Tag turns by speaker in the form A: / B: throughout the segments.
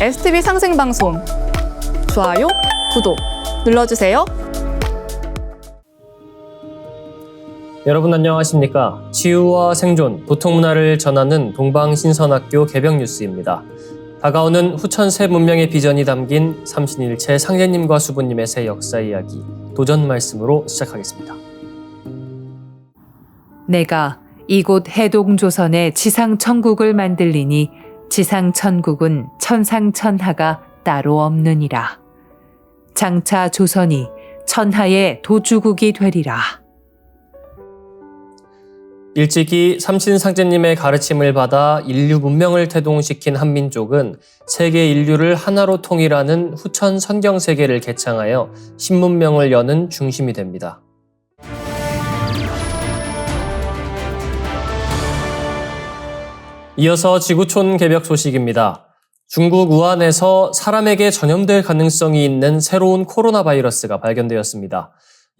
A: STV 상생방송 좋아요, 구독 눌러주세요.
B: 여러분 안녕하십니까? 치유와 생존, 도통문화를 전하는 동방신선학교 개병뉴스입니다. 다가오는 후천 새 문명의 비전이 담긴 삼신일체 상제님과 수부님의 새 역사 이야기, 도전 말씀으로 시작하겠습니다.
C: 내가 이곳 해동조선에 지상천국을 만들리니 지상천국은 천상천하가 따로 없느니라. 장차 조선이 천하의 도주국이 되리라.
B: 일찍이 삼신상제님의 가르침을 받아 인류 문명을 태동시킨 한민족은 세계 인류를 하나로 통일하는 후천 선경세계를 개창하여 신문명을 여는 중심이 됩니다. 이어서 지구촌 개벽 소식입니다. 중국 우한에서 사람에게 전염될 가능성이 있는 새로운 코로나 바이러스가 발견되었습니다.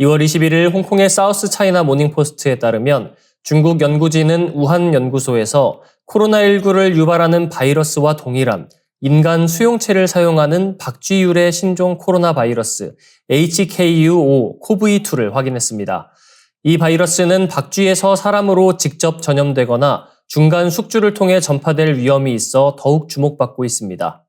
B: 2월 21일 홍콩의 사우스 차이나 모닝포스트에 따르면 중국 연구진은 우한 연구소에서 코로나19를 유발하는 바이러스와 동일한 인간 수용체를 사용하는 박쥐 유래 신종 코로나 바이러스 HKU5-CoV2를 확인했습니다. 이 바이러스는 박쥐에서 사람으로 직접 전염되거나 중간 숙주를 통해 전파될 위험이 있어 더욱 주목받고 있습니다.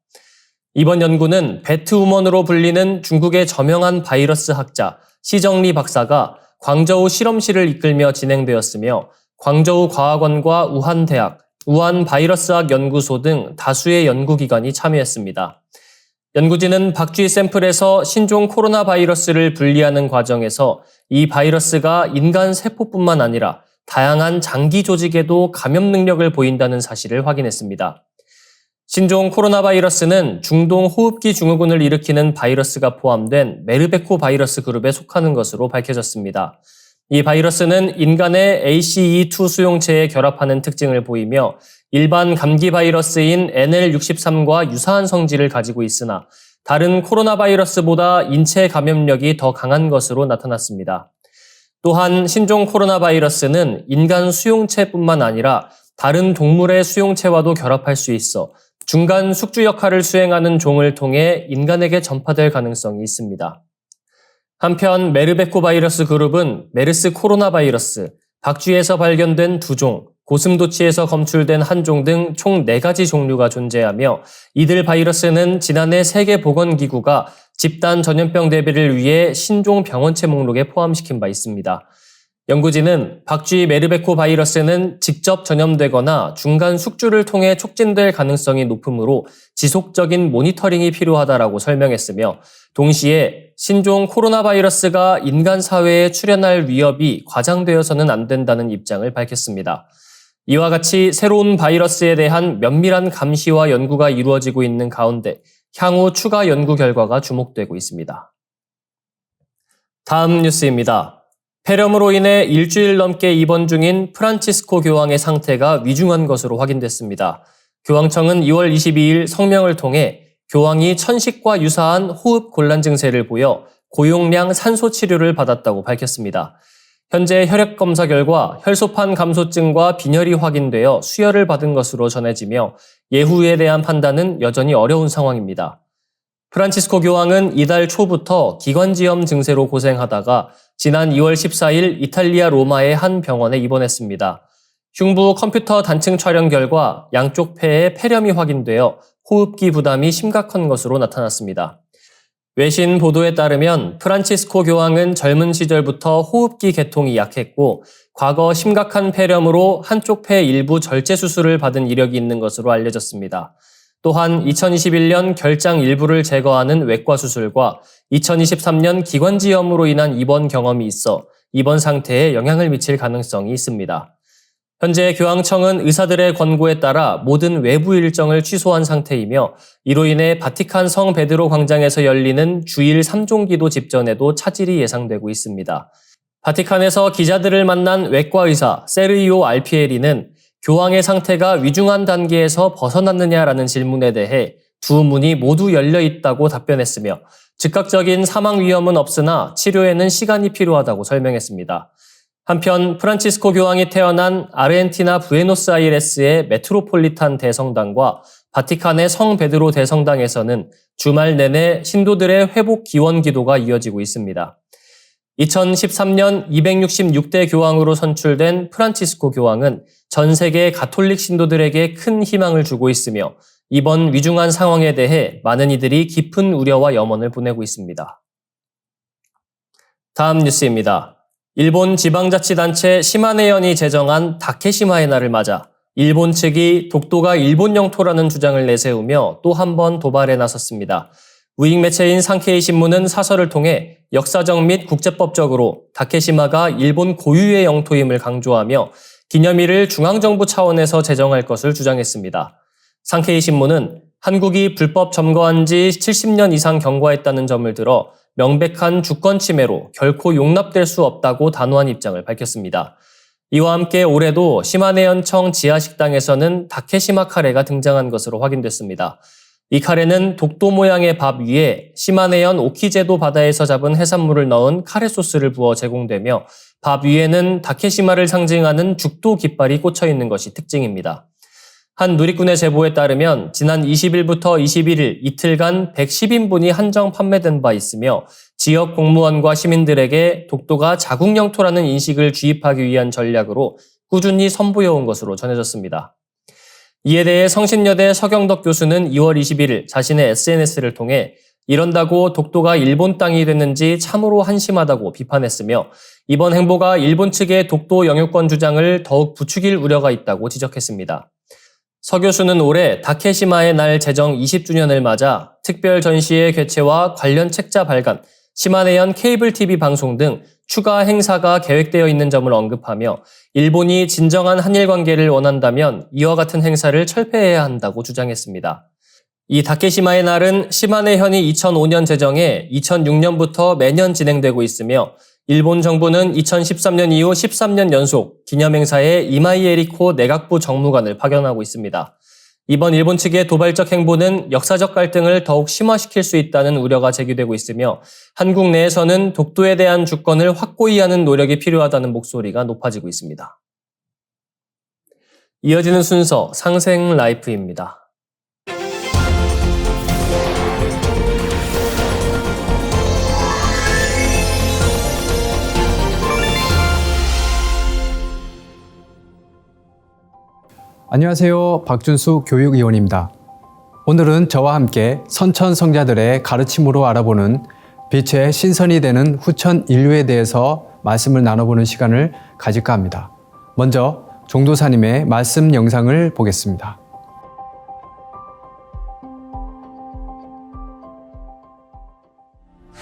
B: 이번 연구는 배트우먼으로 불리는 중국의 저명한 바이러스 학자 시정리 박사가 광저우 실험실을 이끌며 진행되었으며 광저우 과학원과 우한대학, 우한바이러스학 연구소 등 다수의 연구기관이 참여했습니다. 연구진은 박쥐 샘플에서 신종 코로나 바이러스를 분리하는 과정에서 이 바이러스가 인간 세포뿐만 아니라 다양한 장기 조직에도 감염 능력을 보인다는 사실을 확인했습니다. 신종 코로나 바이러스는 중동 호흡기 증후군을 일으키는 바이러스가 포함된 메르베코 바이러스 그룹에 속하는 것으로 밝혀졌습니다. 이 바이러스는 인간의 ACE2 수용체에 결합하는 특징을 보이며 일반 감기 바이러스인 NL63과 유사한 성질을 가지고 있으나 다른 코로나 바이러스보다 인체 감염력이 더 강한 것으로 나타났습니다. 또한 신종 코로나 바이러스는 인간 수용체뿐만 아니라 다른 동물의 수용체와도 결합할 수 있어 중간 숙주 역할을 수행하는 종을 통해 인간에게 전파될 가능성이 있습니다. 한편 메르베코 바이러스 그룹은 메르스 코로나 바이러스, 박쥐에서 발견된 2종, 고슴도치에서 검출된 1종 등 총 4가지 종류가 존재하며 이들 바이러스는 지난해 세계보건기구가 집단 전염병 대비를 위해 신종 병원체 목록에 포함시킨 바 있습니다. 연구진은 박쥐 메르베코 바이러스는 직접 전염되거나 중간 숙주를 통해 촉진될 가능성이 높으므로 지속적인 모니터링이 필요하다라고 설명했으며 동시에 신종 코로나 바이러스가 인간 사회에 출현할 위협이 과장되어서는 안 된다는 입장을 밝혔습니다. 이와 같이 새로운 바이러스에 대한 면밀한 감시와 연구가 이루어지고 있는 가운데 향후 추가 연구 결과가 주목되고 있습니다. 다음 뉴스입니다. 폐렴으로 인해 일주일 넘게 입원 중인 프란치스코 교황의 상태가 위중한 것으로 확인됐습니다. 교황청은 2월 22일 성명을 통해 교황이 천식과 유사한 호흡 곤란 증세를 보여 고용량 산소 치료를 받았다고 밝혔습니다. 현재 혈액 검사 결과 혈소판 감소증과 빈혈이 확인되어 수혈을 받은 것으로 전해지며 예후에 대한 판단은 여전히 어려운 상황입니다. 프란치스코 교황은 이달 초부터 기관지염 증세로 고생하다가 지난 2월 14일 이탈리아 로마의 한 병원에 입원했습니다. 흉부 컴퓨터 단층 촬영 결과 양쪽 폐에 폐렴이 확인되어 호흡기 부담이 심각한 것으로 나타났습니다. 외신 보도에 따르면 프란치스코 교황은 젊은 시절부터 호흡기 계통이 약했고 과거 심각한 폐렴으로 한쪽 폐 일부 절제 수술을 받은 이력이 있는 것으로 알려졌습니다. 또한 2021년 결장 일부를 제거하는 외과 수술과 2023년 기관지염으로 인한 입원 경험이 있어 입원 상태에 영향을 미칠 가능성이 있습니다. 현재 교황청은 의사들의 권고에 따라 모든 외부 일정을 취소한 상태이며 이로 인해 바티칸 성 베드로 광장에서 열리는 주일 3종기도 집전에도 차질이 예상되고 있습니다. 바티칸에서 기자들을 만난 외과 의사 세르이오 알피에리는 교황의 상태가 위중한 단계에서 벗어났느냐라는 질문에 대해 두 문이 모두 열려 있다고 답변했으며 즉각적인 사망 위험은 없으나 치료에는 시간이 필요하다고 설명했습니다. 한편 프란치스코 교황이 태어난 아르헨티나 부에노스아이레스의 메트로폴리탄 대성당과 바티칸의 성 베드로 대성당에서는 주말 내내 신도들의 회복 기원 기도가 이어지고 있습니다. 2013년 266대 교황으로 선출된 프란치스코 교황은 전 세계 가톨릭 신도들에게 큰 희망을 주고 있으며 이번 위중한 상황에 대해 많은 이들이 깊은 우려와 염원을 보내고 있습니다. 다음 뉴스입니다. 일본 지방자치단체 시마네현이 제정한 다케시마의 날을 맞아 일본 측이 독도가 일본 영토라는 주장을 내세우며 또 한 번 도발에 나섰습니다. 우익 매체인 상케이 신문은 사설을 통해 역사적 및 국제법적으로 다케시마가 일본 고유의 영토임을 강조하며 기념일을 중앙정부 차원에서 제정할 것을 주장했습니다. 상케이 신문은 한국이 불법 점거한 지 70년 이상 경과했다는 점을 들어 명백한 주권 침해로 결코 용납될 수 없다고 단호한 입장을 밝혔습니다. 이와 함께 올해도 시마네현청 지하식당에서는 다케시마 카레가 등장한 것으로 확인됐습니다. 이 카레는 독도 모양의 밥 위에 시마네현 오키제도 바다에서 잡은 해산물을 넣은 카레 소스를 부어 제공되며 밥 위에는 다케시마를 상징하는 죽도 깃발이 꽂혀 있는 것이 특징입니다. 한 누리꾼의 제보에 따르면 지난 20일부터 21일 이틀간 110인분이 한정 판매된 바 있으며 지역 공무원과 시민들에게 독도가 자국 영토라는 인식을 주입하기 위한 전략으로 꾸준히 선보여온 것으로 전해졌습니다. 이에 대해 성신여대 서경덕 교수는 2월 21일 자신의 SNS를 통해 이런다고 독도가 일본 땅이 됐는지 참으로 한심하다고 비판했으며 이번 행보가 일본 측의 독도 영유권 주장을 더욱 부추길 우려가 있다고 지적했습니다. 서 교수는 올해 다케시마의 날 제정 20주년을 맞아 특별 전시회 개최와 관련 책자 발간, 시마네현 케이블 TV 방송 등 추가 행사가 계획되어 있는 점을 언급하며 일본이 진정한 한일 관계를 원한다면 이와 같은 행사를 철폐해야 한다고 주장했습니다. 이 다케시마의 날은 시마네현이 2005년 제정해 2006년부터 매년 진행되고 있으며 일본 정부는 2013년 이후 13년 연속 기념행사에 이마이 에리코 내각부 정무관을 파견하고 있습니다. 이번 일본 측의 도발적 행보는 역사적 갈등을 더욱 심화시킬 수 있다는 우려가 제기되고 있으며 한국 내에서는 독도에 대한 주권을 확고히 하는 노력이 필요하다는 목소리가 높아지고 있습니다. 이어지는 순서 상생 라이프입니다.
D: 안녕하세요. 박준수 교육위원입니다. 오늘은 저와 함께 선천 성자들의 가르침으로 알아보는 빛의 신선이 되는 후천 인류에 대해서 말씀을 나눠보는 시간을 가질까 합니다. 먼저 종도사님의 말씀 영상을 보겠습니다.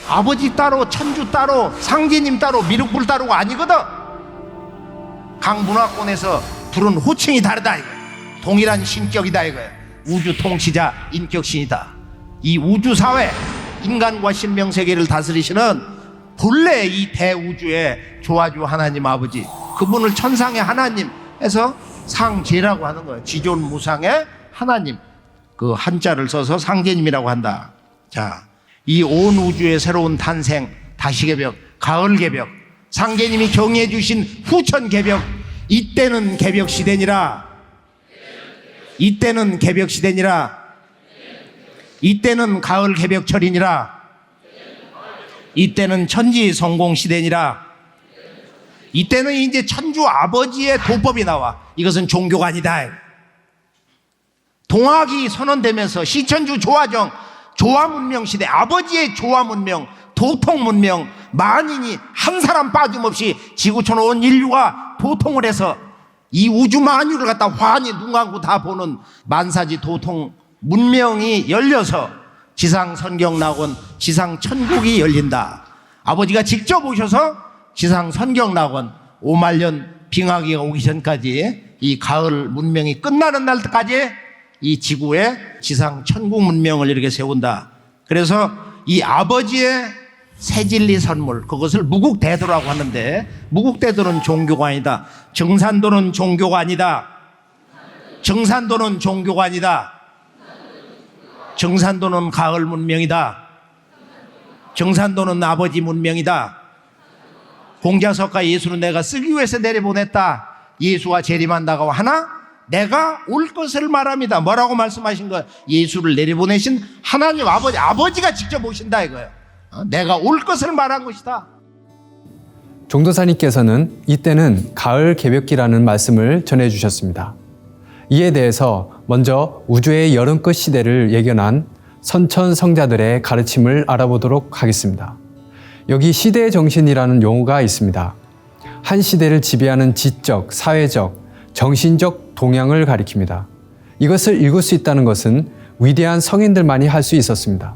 E: 아버지 따로, 천주 따로, 상제님 따로, 미륵불 따로가 아니거든. 각 문화권에서 부른 호칭이 다르다 이거야. 동일한 신격이다 이거야. 우주 통치자 인격신이다. 이 우주사회, 인간과 신명세계를 다스리시는 본래 이 대우주의 조화주 하나님 아버지, 그분을 천상의 하나님 해서 상제라고 하는 거예요. 지존무상의 하나님, 그 한자를 써서 상제님이라고 한다. 자, 이 온 우주의 새로운 탄생, 다시개벽, 가을개벽, 상제님이 경의해 주신 후천개벽, 이때는 개벽시대니라. 이때는 개벽시대니라. 이때는 가을 개벽철이니라. 이때는 천지 성공시대니라. 이때는 이제 천주 아버지의 도법이 나와. 이것은 종교가 아니다. 동학이 선언되면서 시천주 조화정, 조화문명 시대, 아버지의 조화문명, 도통문명, 만인이 한 사람 빠짐없이 지구촌 온 인류가 도통을 해서 이 우주 만유를 갖다 환히 눈 감고 다 보는 만사지 도통 문명이 열려서 지상 선경낙원, 지상 천국이 열린다. 아버지가 직접 오셔서 지상 선경낙원 5만년 빙하기가 오기 전까지 이 가을 문명이 끝나는 날까지 이 지구에 지상 천국 문명을 이렇게 세운다. 그래서 이 아버지의 새진리 선물, 그것을 무국대도라고 하는데, 무국대도는 종교가 아니다. 정산도는 종교가 아니다. 정산도는 종교가 아니다. 정산도는 가을 문명이다. 정산도는 아버지 문명이다. 공자석가 예수는 내가 쓰기 위해서 내려보냈다. 예수가 재림한다고 하나 내가 올 것을 말합니다. 뭐라고 말씀하신 거예요? 예수를 내려보내신 하나님 아버지가 직접 오신다 이거예요. 내가 올 것을 말한 것이다.
D: 종도사님께서는 이때는 가을 개벽기라는 말씀을 전해주셨습니다. 이에 대해서 먼저 우주의 여름 끝 시대를 예견한 선천성자들의 가르침을 알아보도록 하겠습니다. 여기 시대의 정신이라는 용어가 있습니다. 한 시대를 지배하는 지적, 사회적, 정신적 동향을 가리킵니다. 이것을 읽을 수 있다는 것은 위대한 성인들만이 할 수 있었습니다.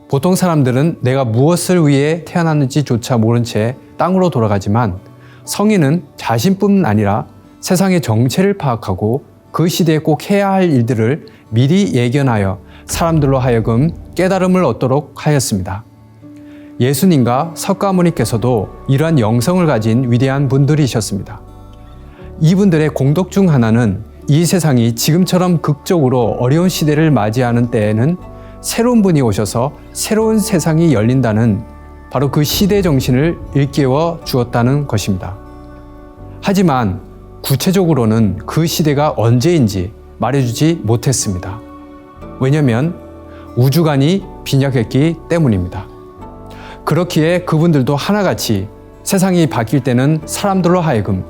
D: 보통 사람들은 내가 무엇을 위해 태어났는지조차 모른 채 땅으로 돌아가지만 성인은 자신뿐 아니라 세상의 정체를 파악하고 그 시대에 꼭 해야 할 일들을 미리 예견하여 사람들로 하여금 깨달음을 얻도록 하였습니다. 예수님과 석가모니께서도 이러한 영성을 가진 위대한 분들이셨습니다. 이분들의 공덕 중 하나는 이 세상이 지금처럼 극적으로 어려운 시대를 맞이하는 때에는 새로운 분이 오셔서 새로운 세상이 열린다는 바로 그 시대 정신을 일깨워 주었다는 것입니다. 하지만 구체적으로는 그 시대가 언제인지 말해주지 못했습니다. 왜냐하면 우주관이 빈약했기 때문입니다. 그렇기에 그분들도 하나같이 세상이 바뀔 때는 사람들로 하여금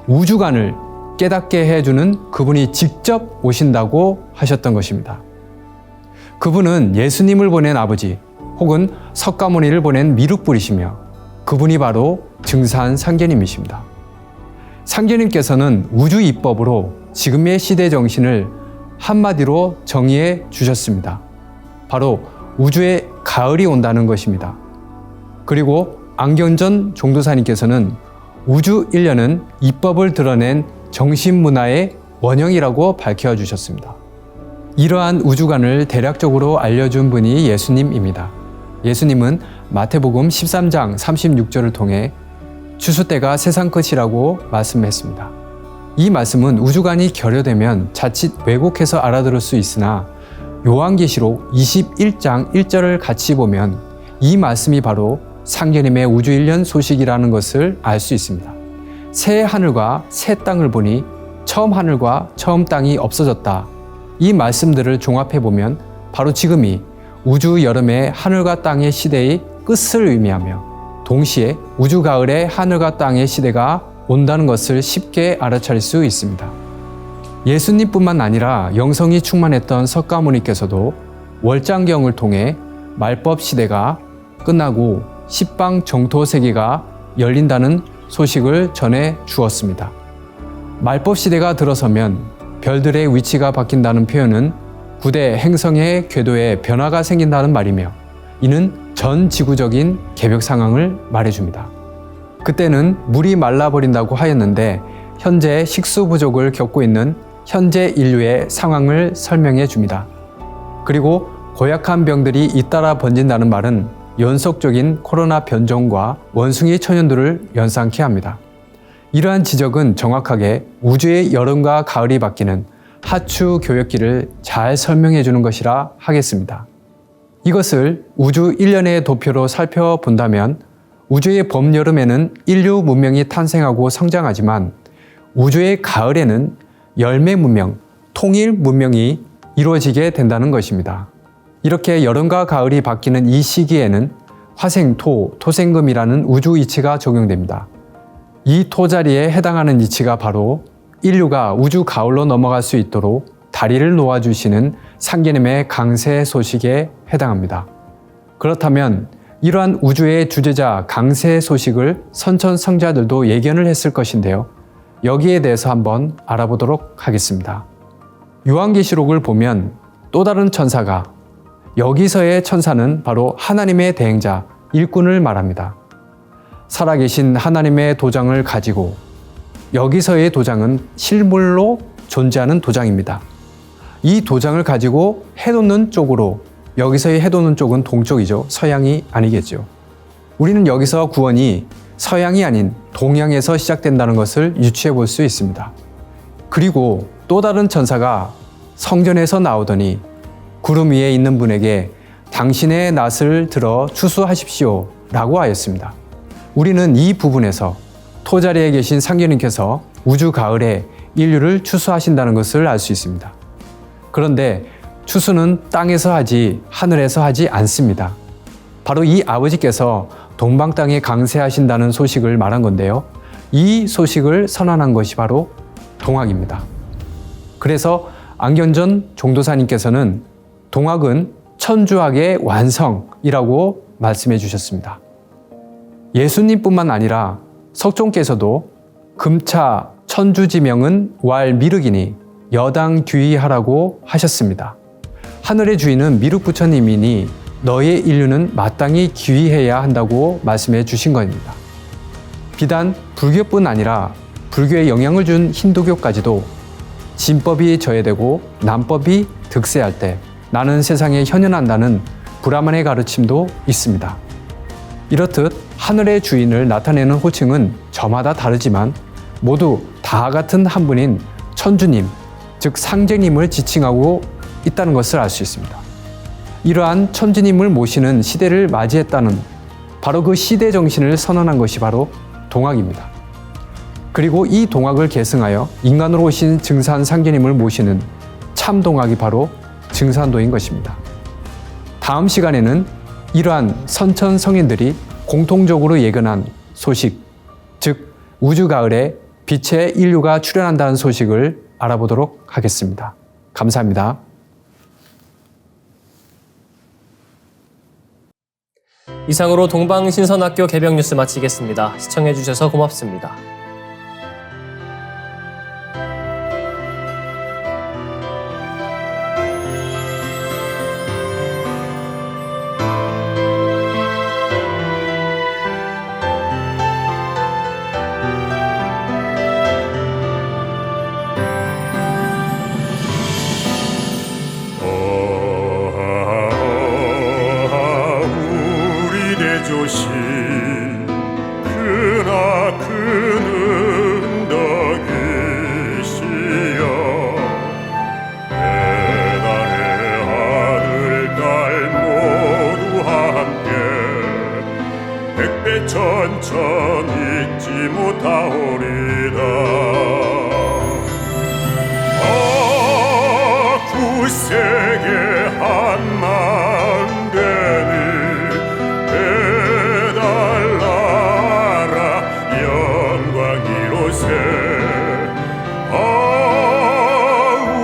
D: 우주관을 깨닫게 해주는 그분이 직접 오신다고 하셨던 것입니다. 그분은 예수님을 보낸 아버지 혹은 석가모니를 보낸 미륵불이시며 그분이 바로 증산 상계님이십니다. 상계님께서는 우주 입법으로 지금의 시대 정신을 한마디로 정의해 주셨습니다. 바로 우주에 가을이 온다는 것입니다. 그리고 안경전 종도사님께서는 우주 1년은 입법을 드러낸 정신문화의 원형이라고 밝혀주셨습니다. 이러한 우주관을 대략적으로 알려준 분이 예수님입니다. 예수님은 마태복음 13장 36절을 통해 추수 때가 세상 끝이라고 말씀했습니다. 이 말씀은 우주관이 결여되면 자칫 왜곡해서 알아들을 수 있으나 요한계시록 21장 1절을 같이 보면 이 말씀이 바로 상계님의 우주 1년 소식이라는 것을 알 수 있습니다. 새 하늘과 새 땅을 보니 처음 하늘과 처음 땅이 없어졌다. 이 말씀들을 종합해 보면 바로 지금이 우주 여름의 하늘과 땅의 시대의 끝을 의미하며 동시에 우주 가을의 하늘과 땅의 시대가 온다는 것을 쉽게 알아차릴 수 있습니다. 예수님뿐만 아니라 영성이 충만했던 석가모니께서도 월장경을 통해 말법 시대가 끝나고 십방 정토 세계가 열린다는 소식을 전해 주었습니다. 말법 시대가 들어서면 별들의 위치가 바뀐다는 표현은 구대 행성의 궤도에 변화가 생긴다는 말이며 이는 전 지구적인 개벽 상황을 말해줍니다. 그때는 물이 말라버린다고 하였는데 현재 식수 부족을 겪고 있는 현재 인류의 상황을 설명해 줍니다. 그리고 고약한 병들이 잇따라 번진다는 말은 연속적인 코로나 변종과 원숭이 천연두를 연상케 합니다. 이러한 지적은 정확하게 우주의 여름과 가을이 바뀌는 하추 교역기를 잘 설명해 주는 것이라 하겠습니다. 이것을 우주 1년의 도표로 살펴본다면 우주의 봄여름에는 인류 문명이 탄생하고 성장하지만 우주의 가을에는 열매 문명, 통일 문명이 이루어지게 된다는 것입니다. 이렇게 여름과 가을이 바뀌는 이 시기에는 화생토, 토생금이라는 우주 이치가 적용됩니다. 이 토자리에 해당하는 이치가 바로 인류가 우주 가을로 넘어갈 수 있도록 다리를 놓아주시는 상계님의 강세 소식에 해당합니다. 그렇다면 이러한 우주의 주제자 강세 소식을 선천성자들도 예견을 했을 것인데요. 여기에 대해서 한번 알아보도록 하겠습니다. 요한계시록을 보면 또 다른 천사가 여기서의 천사는 바로 하나님의 대행자, 일꾼을 말합니다. 살아계신 하나님의 도장을 가지고 여기서의 도장은 실물로 존재하는 도장입니다. 이 도장을 가지고 해돋는 쪽으로 여기서의 해돋는 쪽은 동쪽이죠. 서양이 아니겠죠. 우리는 여기서 구원이 서양이 아닌 동양에서 시작된다는 것을 유추해 볼 수 있습니다. 그리고 또 다른 천사가 성전에서 나오더니 구름 위에 있는 분에게 당신의 낫을 들어 추수하십시오 라고 하였습니다. 우리는 이 부분에서 토자리에 계신 상계님께서 우주 가을에 인류를 추수하신다는 것을 알 수 있습니다. 그런데 추수는 땅에서 하지 하늘에서 하지 않습니다. 바로 이 아버지께서 동방 땅에 강세하신다는 소식을 말한 건데요. 이 소식을 선언한 것이 바로 동학입니다. 그래서 안견전 종도사님께서는 동학은 천주학의 완성이라고 말씀해 주셨습니다. 예수님뿐만 아니라 석종께서도 금차 천주지명은 왈미륵이니 여당 귀의하라고 하셨습니다. 하늘의 주인은 미륵 부처님이니 너의 인류는 마땅히 귀의해야 한다고 말씀해 주신 겁니다. 비단 불교뿐 아니라 불교에 영향을 준 힌두교까지도 진법이 저해되고 남법이 득세할 때 나는 세상에 현현한다는 브라만의 가르침도 있습니다. 이렇듯 하늘의 주인을 나타내는 호칭은 저마다 다르지만 모두 다 같은 한 분인 천주님, 즉 상제님을 지칭하고 있다는 것을 알 수 있습니다. 이러한 천주님을 모시는 시대를 맞이했다는 바로 그 시대 정신을 선언한 것이 바로 동학입니다. 그리고 이 동학을 계승하여 인간으로 오신 증산 상제님을 모시는 참 동학이 바로 증산도인 것입니다. 다음 시간에는 이러한 선천 성인들이 공통적으로 예견한 소식, 즉 우주 가을에 빛의 인류가 출현한다는 소식을 알아보도록 하겠습니다. 감사합니다.
B: 이상으로 동방신선학교 개병 뉴스 마치겠습니다. 시청해주셔서 고맙습니다.
F: 조시 크나큰 덕이시여 배달의 아들 딸 모두 함께 백배천천 잊지 못하오리다. 구세계 한마음 되니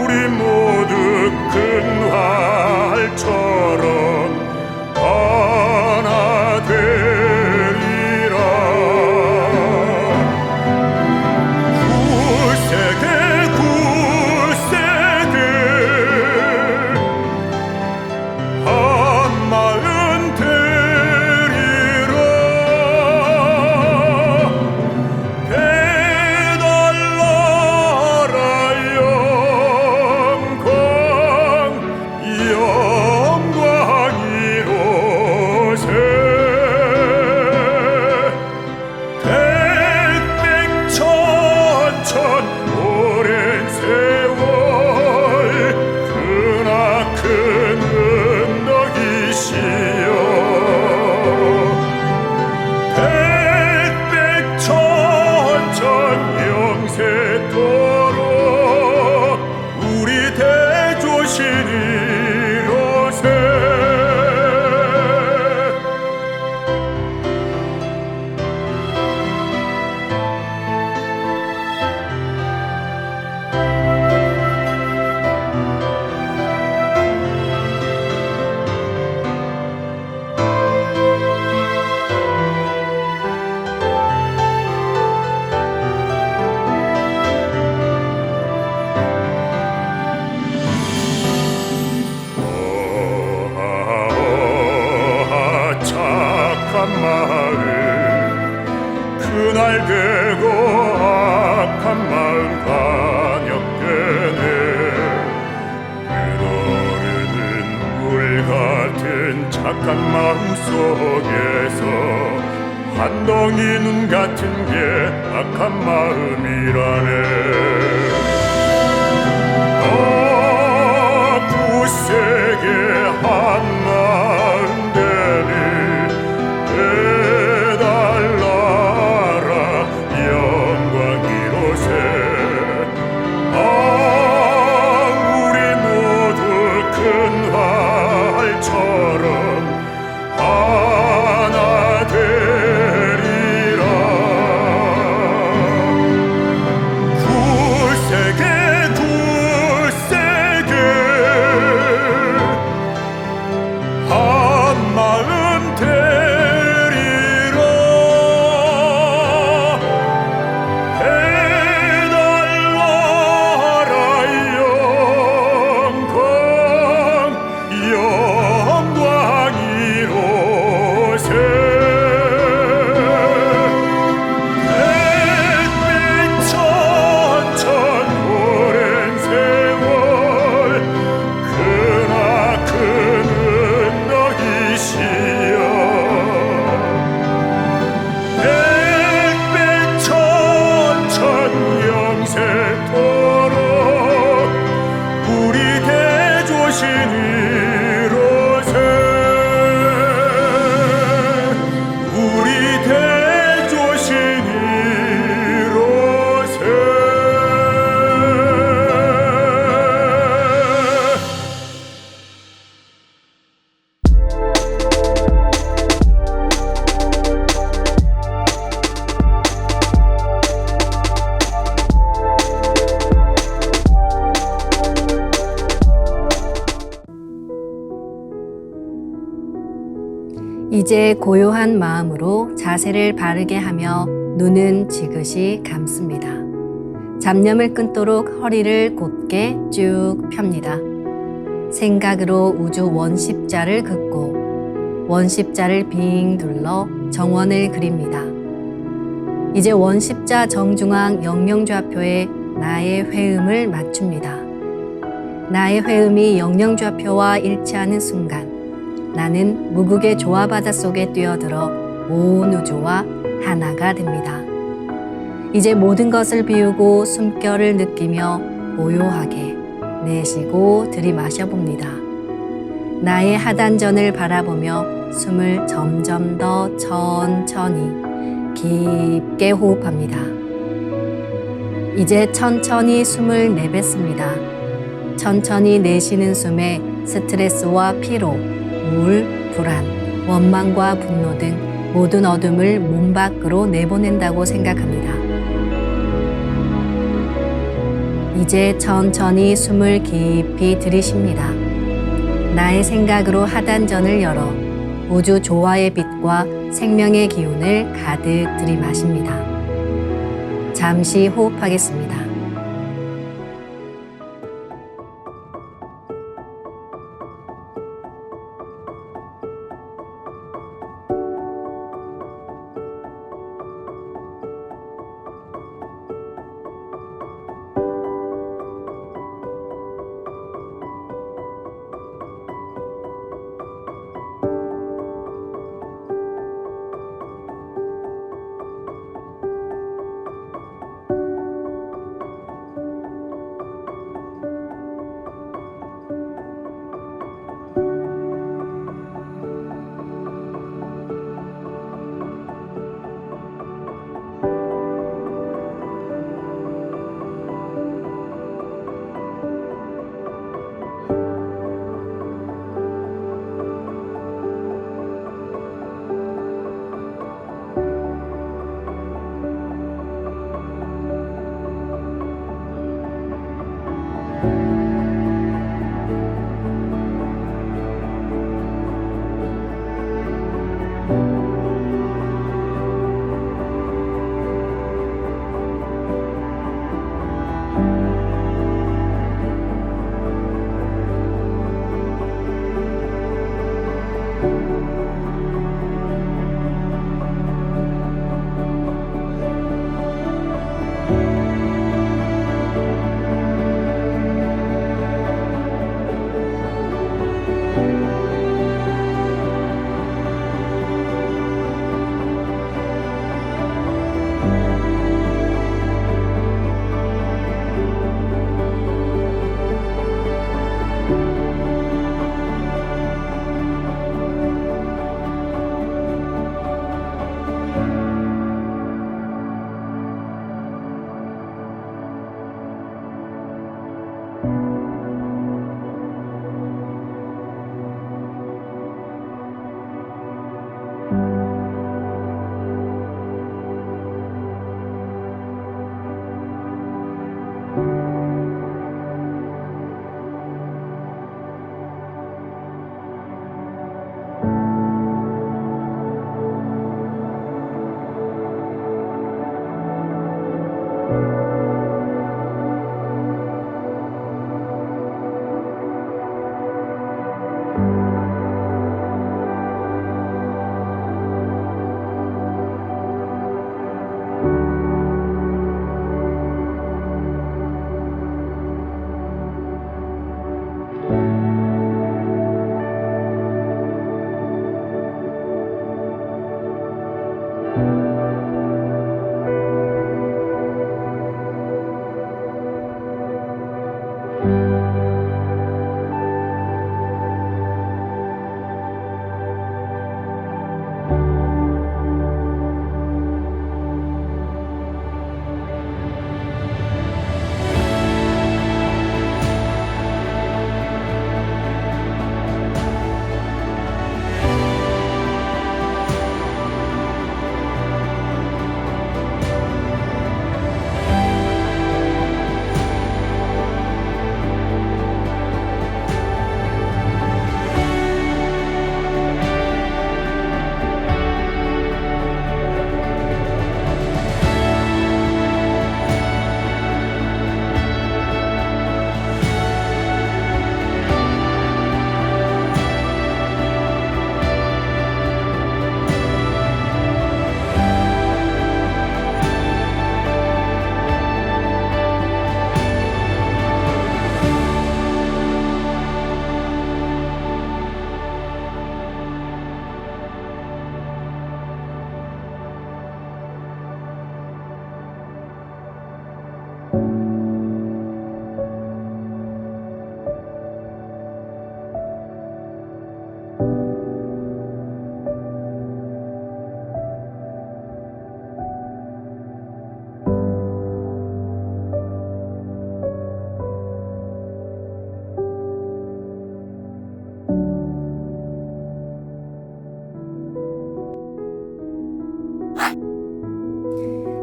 F: 우리 모두 큰 활처럼 하나 되리라. 구세계 구세계 한마음 되리라. 우리 대조신이로세. 마음 그날 되고 악한 마음 반역되네. 흐르는 물 같은 착한 마음 속에서 한 덩이 눈 같은 게 악한 마음이라네. 구세계 한마음 되니 해달라라 영광이로세.
G: 이제 고요한 마음으로 자세를 바르게 하며 눈은 지그시 감습니다. 잡념을 끊도록 허리를 곧게 쭉 펴니다. 생각으로 우주 원십자를 긋고 원십자를 빙 둘러 정원을 그립니다. 이제 원십자 정중앙 영영좌표에 나의 회음을 맞춥니다. 나의 회음이 영영좌표와 일치하는 순간 나는 무국의 조화바다 속에 뛰어들어 온 우주와 하나가 됩니다. 이제 모든 것을 비우고 숨결을 느끼며 고요하게 내쉬고 들이마셔 봅니다. 나의 하단전을 바라보며 숨을 점점 더 천천히 깊게 호흡합니다. 이제 천천히 숨을 내뱉습니다. 천천히 내쉬는 숨에 스트레스와 피로, 우울, 불안, 원망과 분노 등 모든 어둠을 몸 밖으로 내보낸다고 생각합니다. 이제 천천히 숨을 깊이 들이쉽니다. 나의 생각으로 하단전을 열어 우주 조화의 빛과 생명의 기운을 가득 들이마십니다. 잠시 호흡하겠습니다.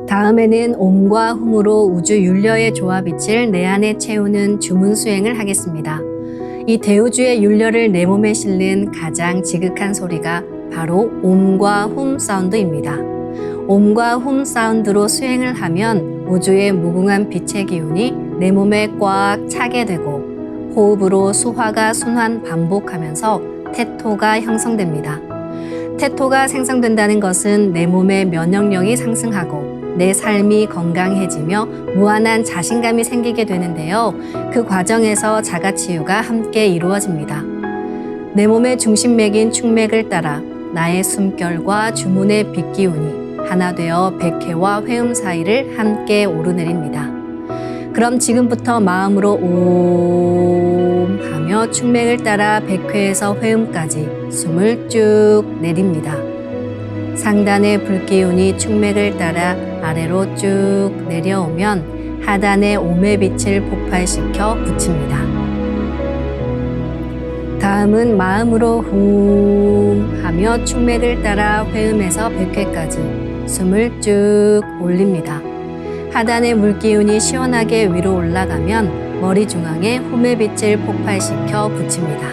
G: 다음에는 옴과 훔으로 우주 율려의 조화빛을 내 안에 채우는 주문 수행을 하겠습니다. 이 대우주의 율려를 내 몸에 실는 가장 지극한 소리가 바로 옴과 훔 사운드입니다. 옴과 훔 사운드로 수행을 하면 우주의 무궁한 빛의 기운이 내 몸에 꽉 차게 되고 호흡으로 수화가 순환 반복하면서 태토가 형성됩니다. 태토가 생성된다는 것은 내 몸의 면역력이 상승하고 내 삶이 건강해지며 무한한 자신감이 생기게 되는데요. 그 과정에서 자가치유가 함께 이루어집니다. 내 몸의 중심맥인 축맥을 따라 나의 숨결과 주문의 빛기운이 하나 되어 백회와 회음 사이를 함께 오르내립니다. 그럼 지금부터 마음으로 옴 하며 축맥을 따라 백회에서 회음까지 숨을 쭉 내립니다. 상단의 불기운이 축맥을 따라 아래로 쭉 내려오면 하단의 옴의 빛을 폭발시켜 붙입니다. 다음은 마음으로 훔 하며 축맥을 따라 회음에서 백회까지 숨을 쭉 올립니다. 하단의 물기운이 시원하게 위로 올라가면 머리 중앙에 훔의 빛을 폭발시켜 붙입니다.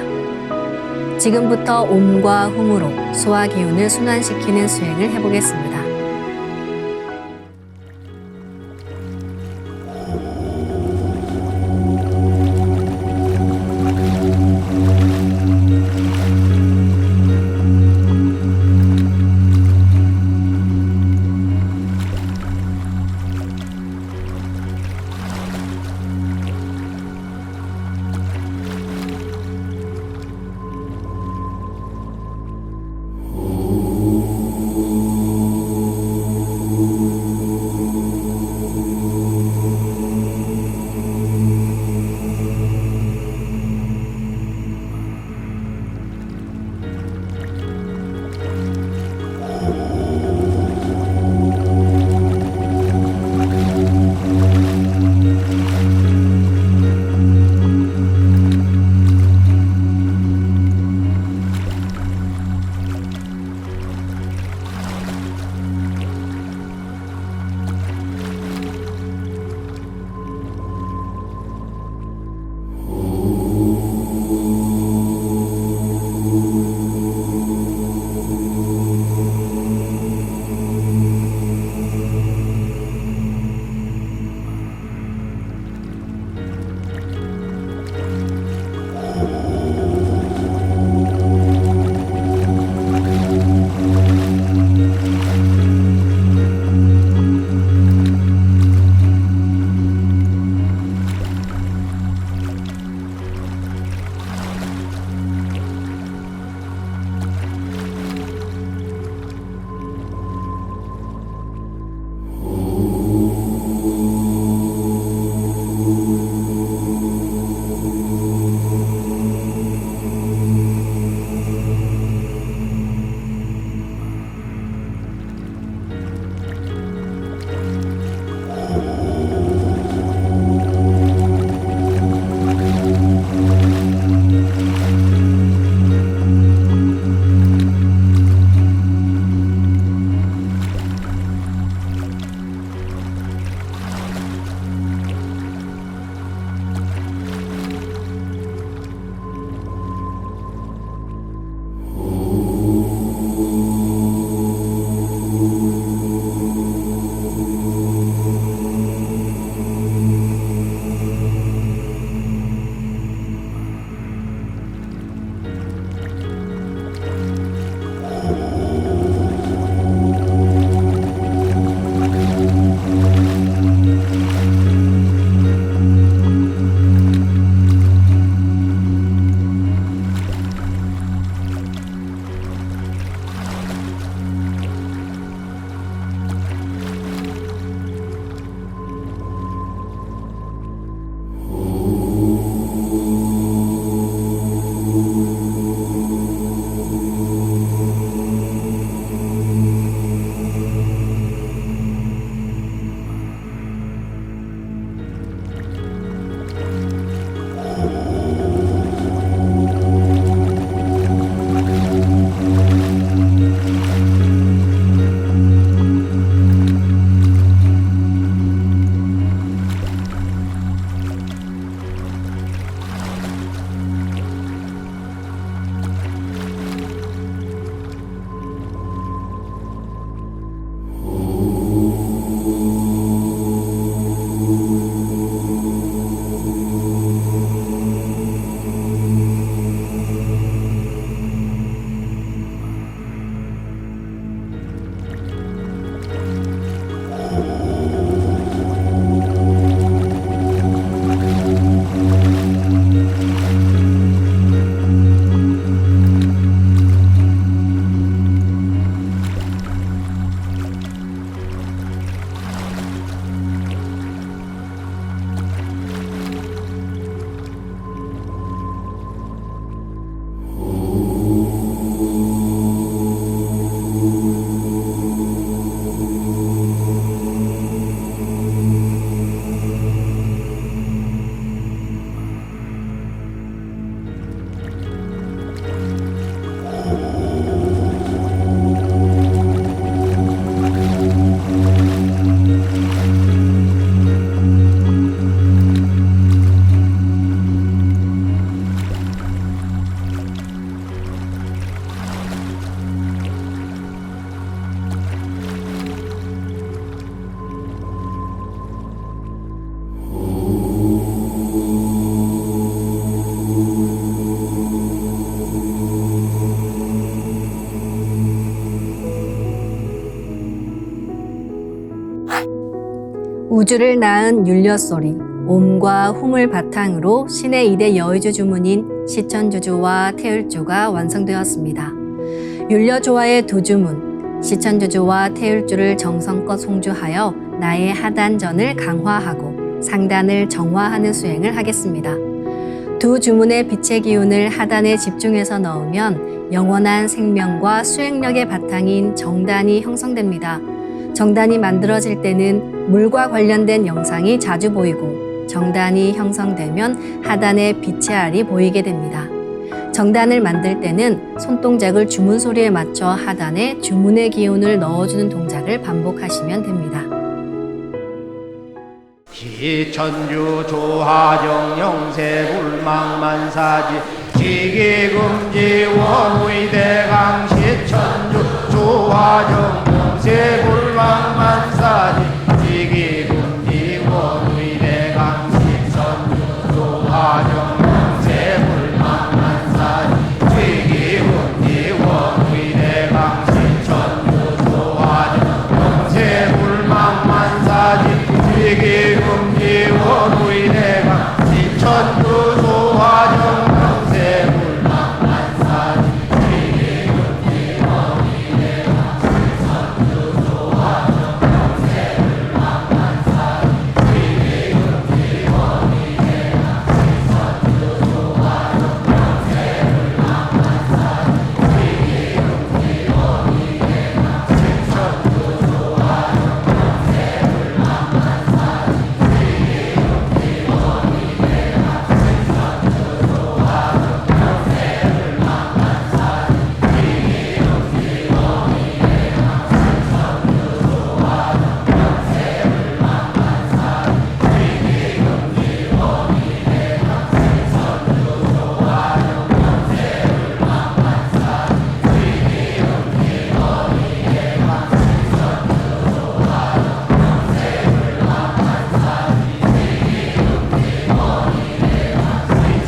G: 지금부터 옴과 훔으로 소화 기운을 순환시키는 수행을 해보겠습니다. 우주를 낳은 율려소리, 옴과 hum을 바탕으로 신의 2대 여의주 주문인 시천주주와 태율주가 완성되었습니다. 율려조화의 두 주문, 시천주주와 태율주를 정성껏 송주하여 나의 하단전을 강화하고 상단을 정화하는 수행을 하겠습니다. 두 주문의 빛의 기운을 하단에 집중해서 넣으면 영원한 생명과 수행력의 바탕인 정단이 형성됩니다. 정단이 만들어질 때는 물과 관련된 영상이 자주 보이고 정단이 형성되면 하단에 빛의 알이 보이게 됩니다. 정단을 만들 때는 손동작을 주문 소리에 맞춰 하단에 주문의 기운을 넣어주는 동작을 반복하시면 됩니다.
E: 시천주 조화정 영세불망만사지 지기금지 원의대강 시천주 조화정 영세불망만사지 지기금지 원의대강 시천주 조화정 영세불망만사지 지기금지 원의대강 시천주 조화정 영세불망만사지 지기금지 원의대강 시천주 조화정 영세불망만사지 지기금지 원의대강 시천주 조화정 영세불망만사지 지기금지 원의대강 시천주 조화정 영세불망만사지 지기금지 원의대강 시천주 조화정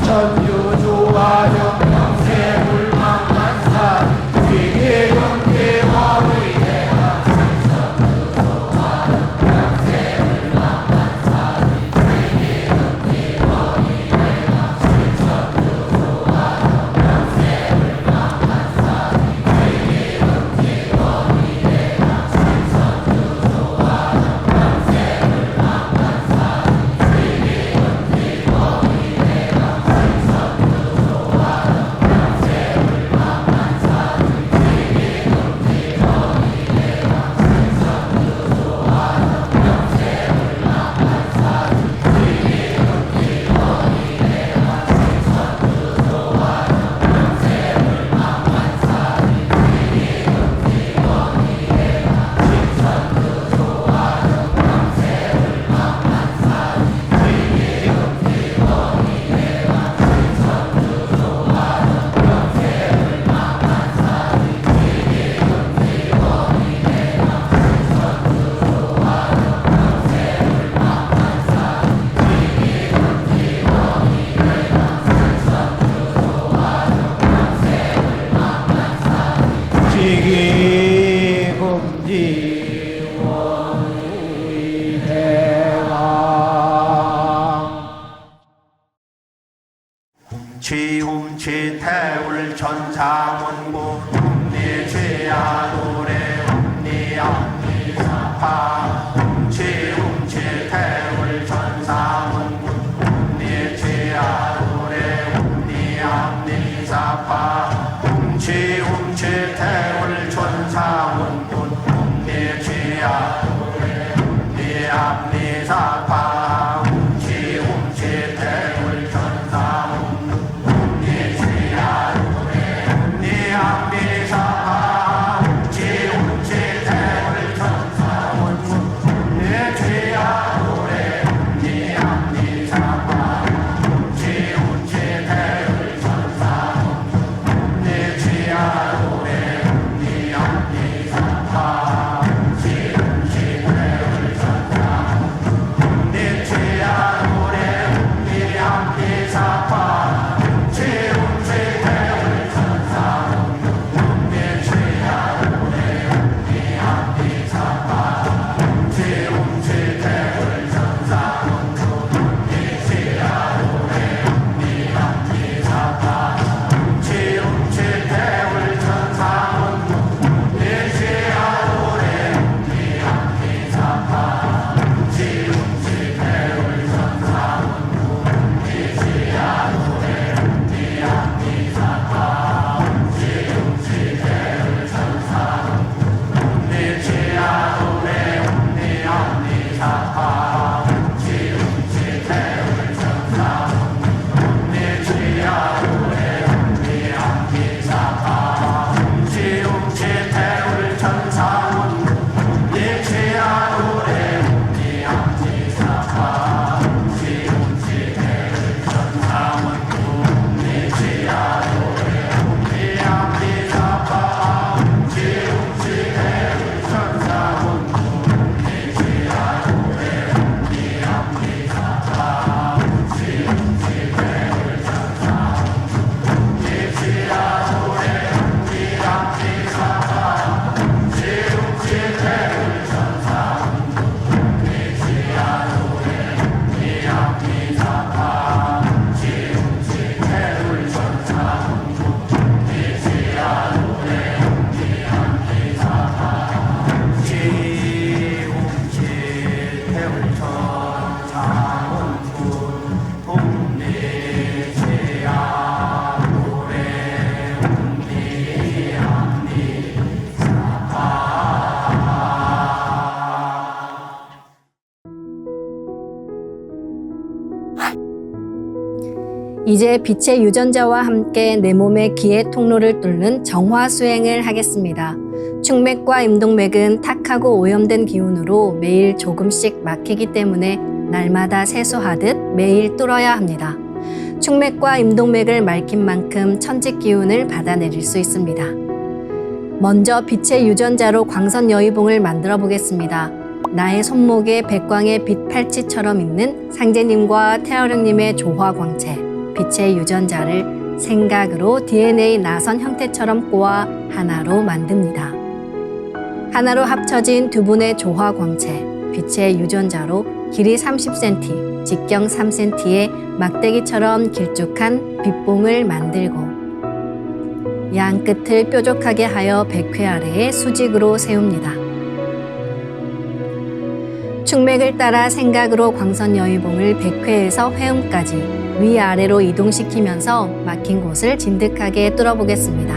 E: 천주 조화정 영세불망만사지 지기금지 원의대강 시천주 조화정 영세불망만사지 지기금지 원의대강 시천주 조화정 영세불망만사지 지기금지 원의대강 시천주 조화정 영세불망만사지 지기금지 원의대강 지기금지 원의대강 지움치태울 천상원고 ум니치야도래 ум니암니사파 지움치태울 천상원고 ум니치야도래 ум니암니사파 지움치태울 천상원고 ум니치야도래 ум니암니사파 지움치태울 천상원고
G: 이제 빛의 유전자와 함께 내 몸의 기의 통로를 뚫는 정화 수행을 하겠습니다. 충맥과 임동맥은 탁하고 오염된 기운으로 매일 조금씩 막히기 때문에 날마다 세수하듯 매일 뚫어야 합니다. 충맥과 임동맥을 맑힌 만큼 천직 기운을 받아내릴 수 있습니다. 먼저 빛의 유전자로 광선 여의봉을 만들어 보겠습니다. 나의 손목에 백광의 빛 팔찌처럼 있는 상제님과 태어령님의 조화광채, 빛의 유전자를 생각으로 DNA 나선 형태처럼 꼬아 하나로 만듭니다. 하나로 합쳐진 두 분의 조화광채, 빛의 유전자로 길이 30cm, 직경 3cm의 막대기처럼 길쭉한 빛봉을 만들고 양 끝을 뾰족하게 하여 백회 아래에 수직으로 세웁니다. 충맥을 따라 생각으로 광선 여의봉을 백회에서 회음까지 위아래로 이동시키면서 막힌 곳을 진득하게 뚫어보겠습니다.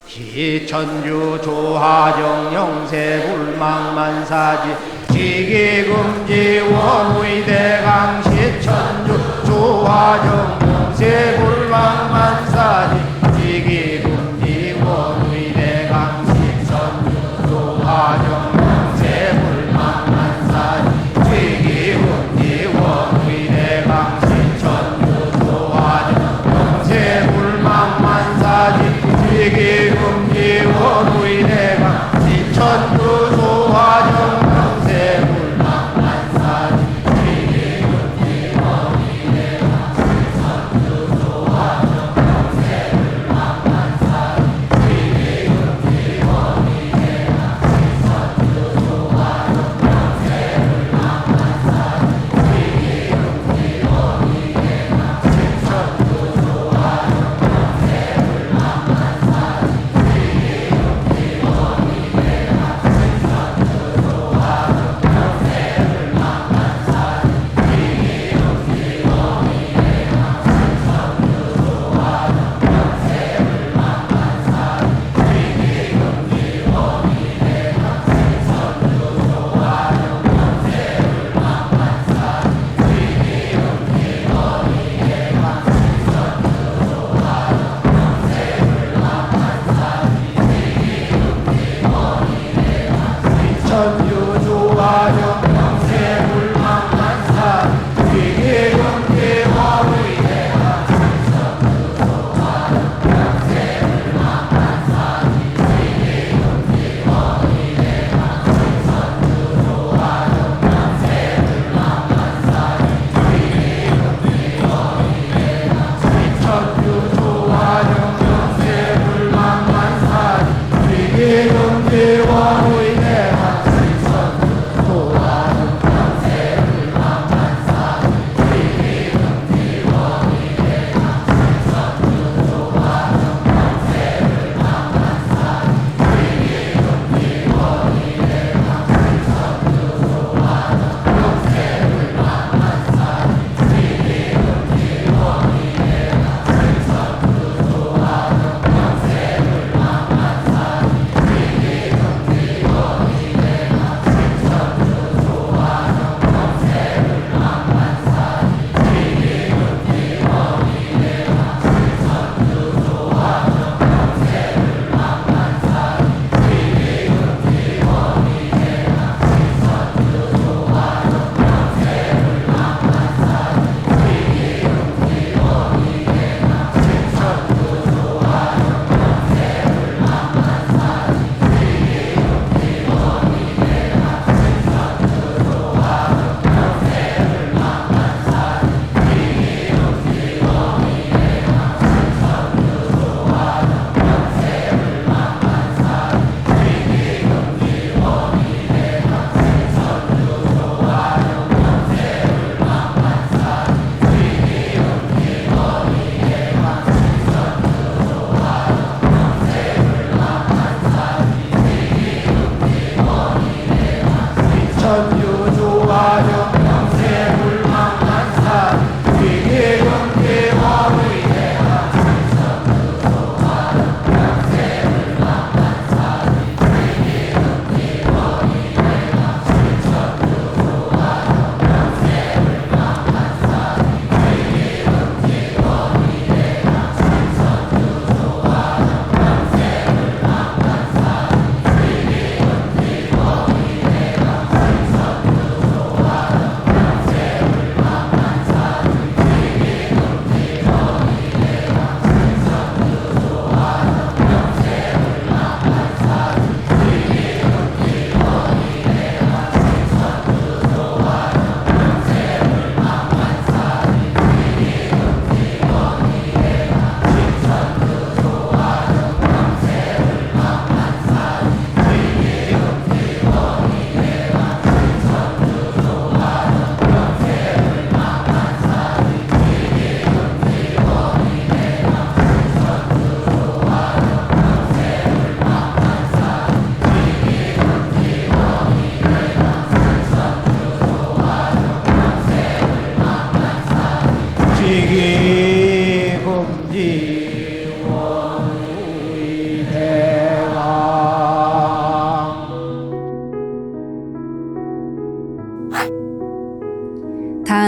E: 시천주 조화정 영세불망만사지 지기금지 원의대강 시천주 조화정 영세불망만사지 지기금지 원의대강 시천주 조화정 영세불망만사지 지기금지 원의대강 시천주 조화정 영세불망만사지 지기금지 원의대강 시천주 조화정 영세불망만사지 지기금지 원의대강 시천주 조화정 영세불망만사지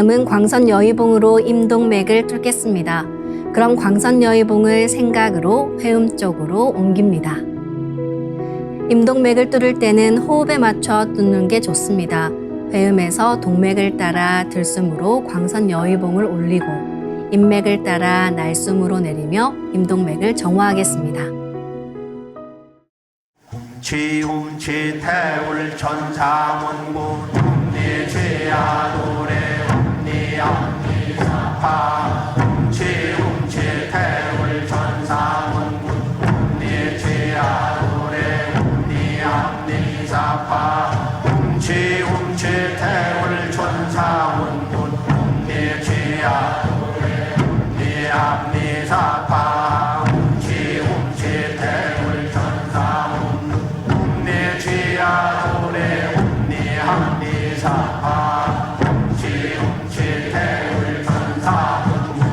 G: 다음은 광선 여의봉으로 임동맥을 뚫겠습니다. 그럼 광선 여의봉을 생각으로 회음 쪽으로 옮깁니다. 임동맥을 뚫을 때는 호흡에 맞춰 뚫는 게 좋습니다. 회음에서 동맥을 따라 들숨으로 광선 여의봉을 올리고 인맥을 따라 날숨으로 내리며 임동맥을 정화하겠습니다.
E: 지움치 태울 천사문군 네 죄아도래 네 암니사파 지움치 태울 천사문군 네 죄아도래 네 암니사파 지움치 태울 천사문군 네 죄아도래 네 암니사파 지움치 태울 천사문군 내 죄아도래 네 합리사파 지움치 태울 천사문군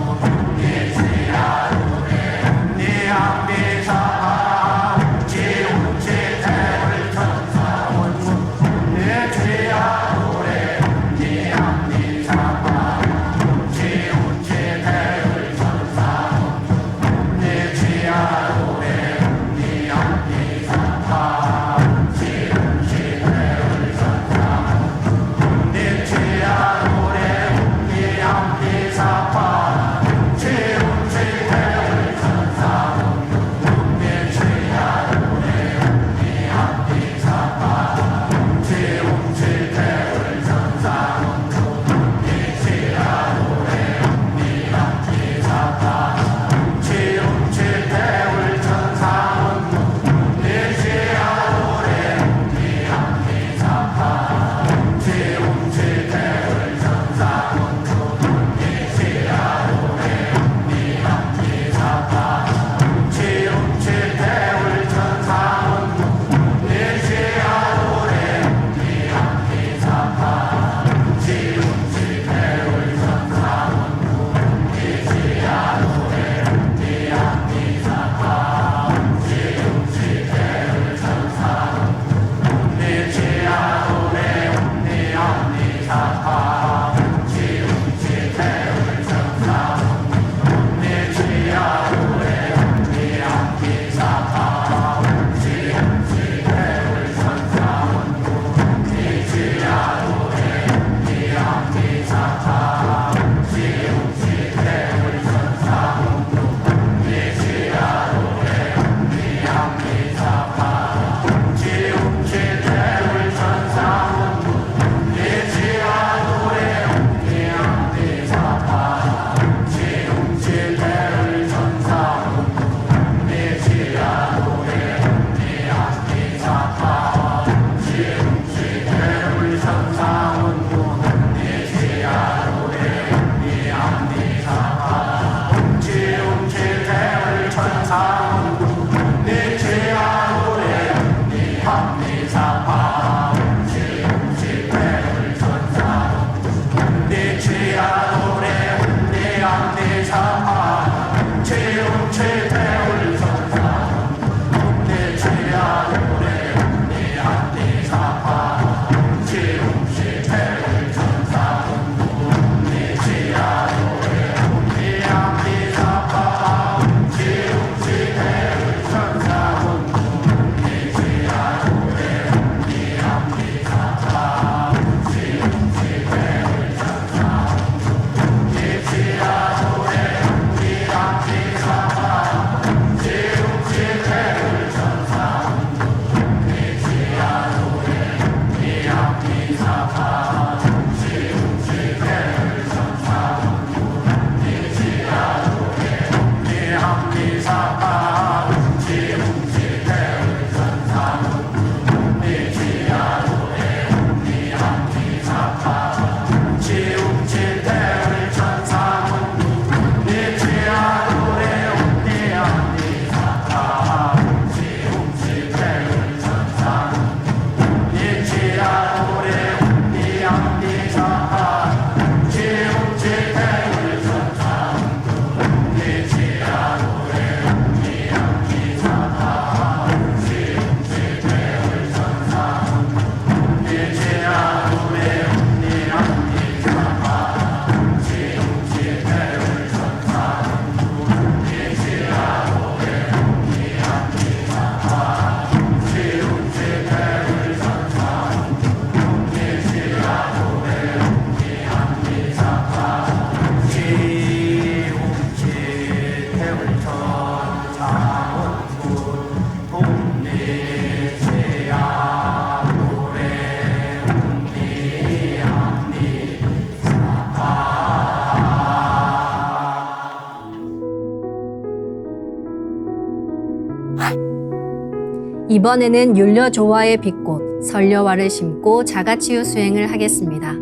G: 이번에는 율려조화의 빛꽃 설려화를 심고 자가치유 수행을 하겠습니다.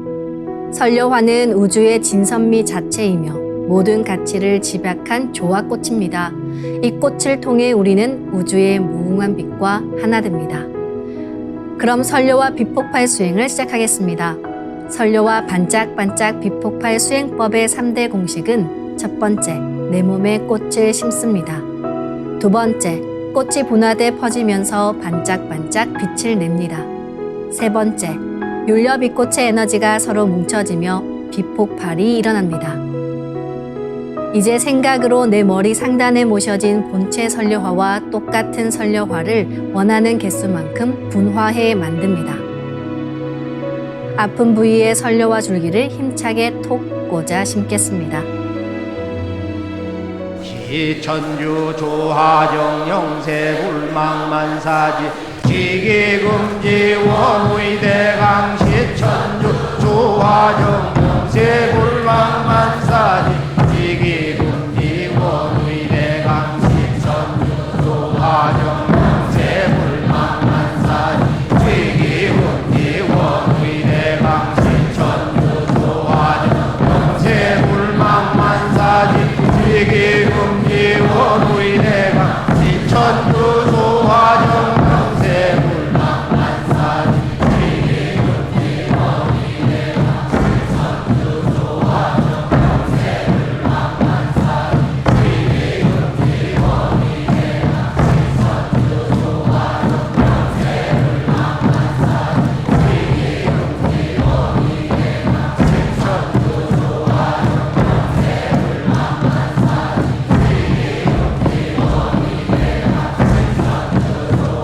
G: 설려화는 우주의 진선미 자체이며 모든 가치를 집약한 조화꽃입니다. 이 꽃을 통해 우리는 우주의 무궁한 빛과 하나 됩니다. 그럼 설려화 빛폭발 수행을 시작하겠습니다. 설려화 반짝반짝 빛폭발 수행법의 3대 공식은 첫 번째, 내 몸에 꽃을 심습니다. 두 번째, 꽃이 분화돼 퍼지면서 반짝반짝 빛을 냅니다. 세 번째, 율려빛꽃의 에너지가 서로 뭉쳐지며 빛폭발이 일어납니다. 이제 생각으로 내 머리 상단에 모셔진 본체 설려화와 똑같은 설려화를 원하는 개수만큼 분화해 만듭니다. 아픈 부위에 설려화 줄기를 힘차게 톡 꽂아 심겠습니다.
E: 시천주 조화정 영세 불망만사지 지기금지 원의대강 시천주 조화정 영세 불망만사지 지기금지 원의대강 시천주 조화정 영세 불망만사지 지기금지 원의대강 시천주 조화정 영세 불망만사지 지기금지 원의대강 시천주 조화정 영세 불망만사지 지기금지 원의대강 시천주 조화정 영세 불망만사지 지기금지 원의대강 시천주 조화정 영세 불망만사지 지기금지 원의대강 시천주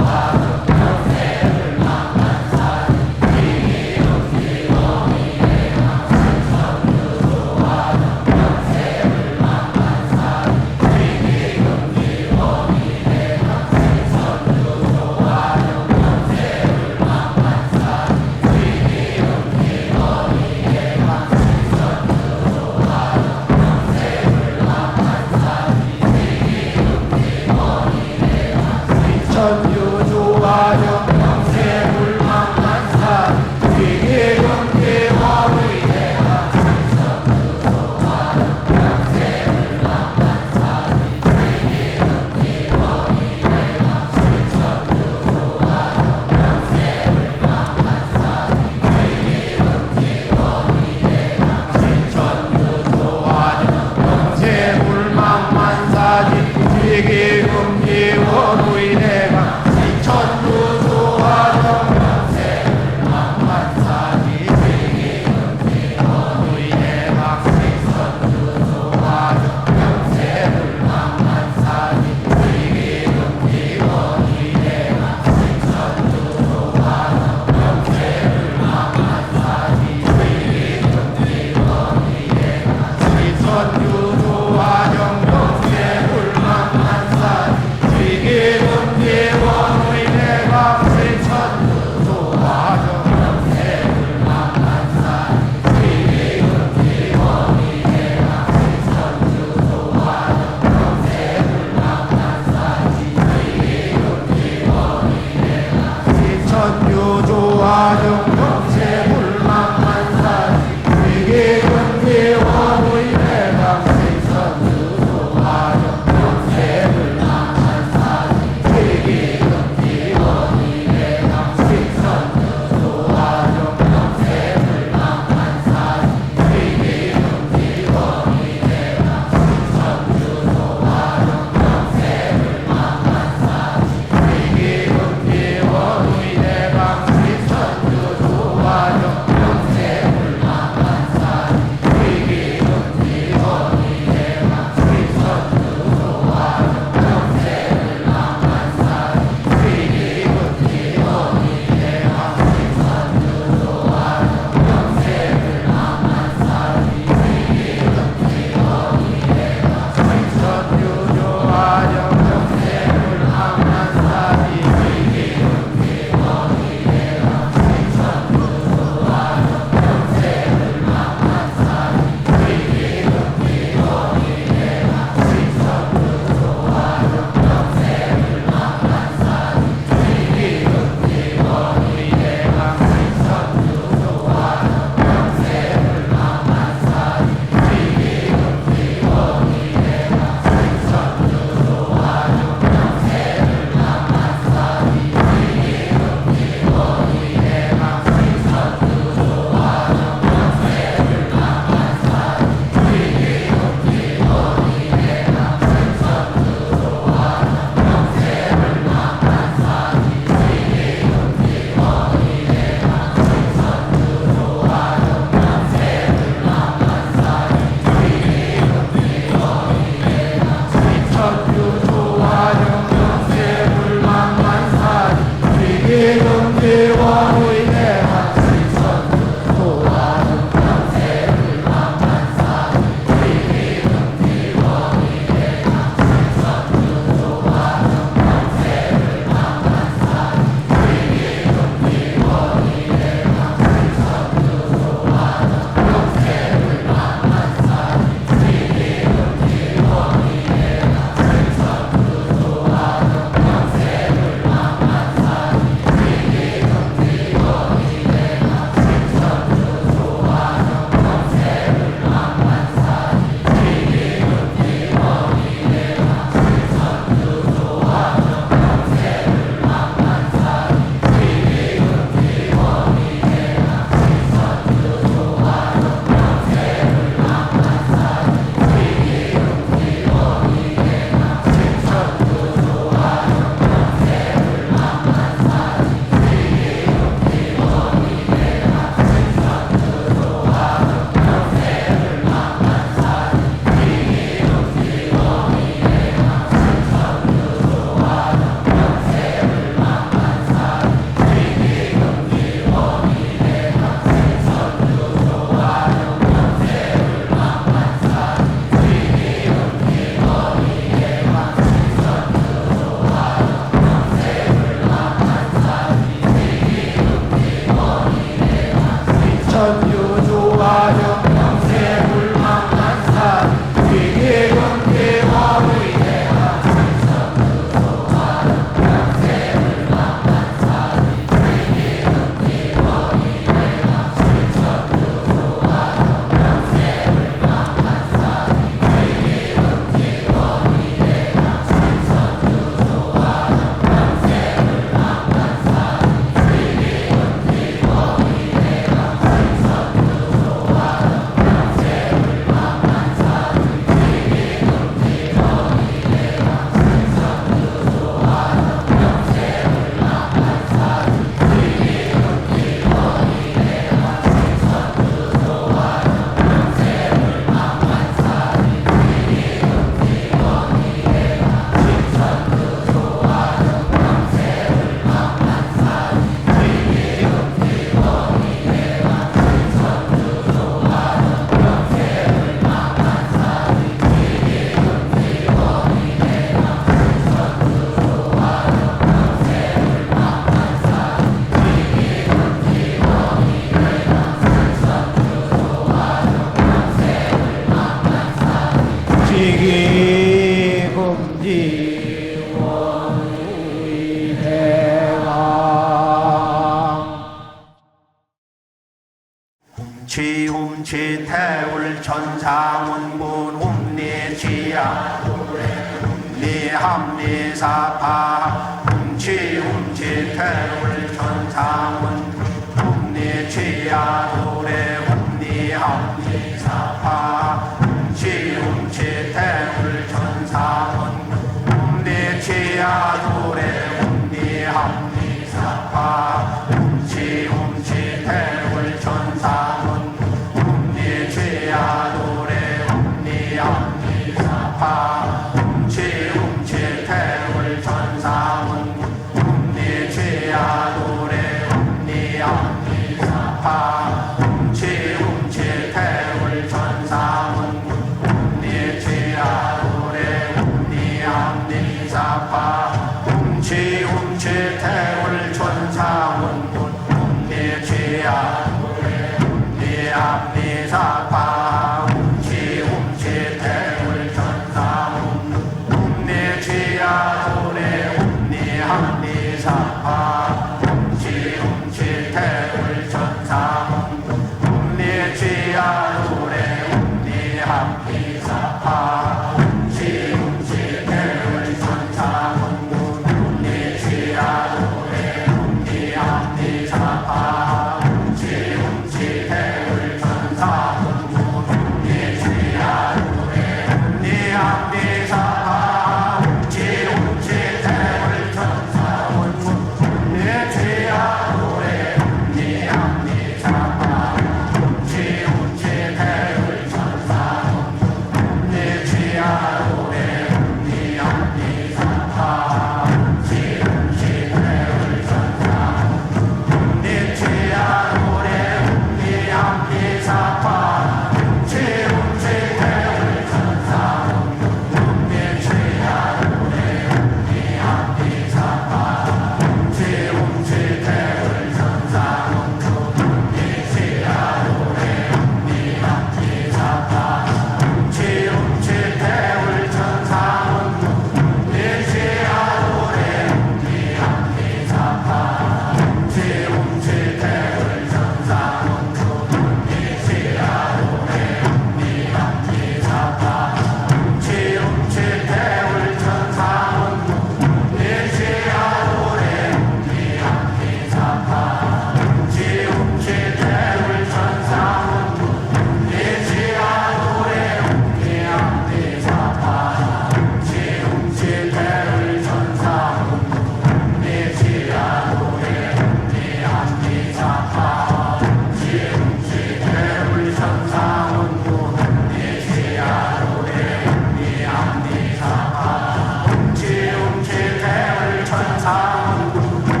E: 조화정 영세 불망만사지 천주 조화정 영세 불망만사지 지기금지 원의대강 시천주 조화정 영세 불망만사지 지기금지 원의대강 시천주 조화정 영세 불망만사지 지기금지 원의대강 시천주 조화정 영세 불망만사지 지기금지 원의대강 시천주 조화정 영세 불망만사지 지기금지 원의대강 시천주 조화정 영세 불망만사지 지기금지 원의대강 시천주 조화정 영세 불망만사지 지기금지 원의대강 시천주 조화정 영세 불망만사지 지기금지 웅치 태울 천상운군 웅리지야 웅리합리사파 웅치 태울 천상운 웅리지야 노래 웅리합리사파 웅치 태울 천상운 웅리지야 노래 웅리합리사파 웅치 태울 천상운 웅리지야 노래 웅리합리사파 웅치 태울 천상운 웅리지야 노래 웅리합리사파 웅치 태울 천상운 웅리지야 노래 웅리합리사파 웅치 태울 천상운 웅리지야 노래 웅리합리사파 웅치 태울 천상운 웅리지야 노래 웅리합리사파 웅치 태울 천상운 웅리지야 노래 웅리합리사파 웅치 태울 천상운 웅리지야 노래 웅리합리사파 웅치 태울 천상운 웅리지야 노래 웅리합리사파 웅치 태울 천상운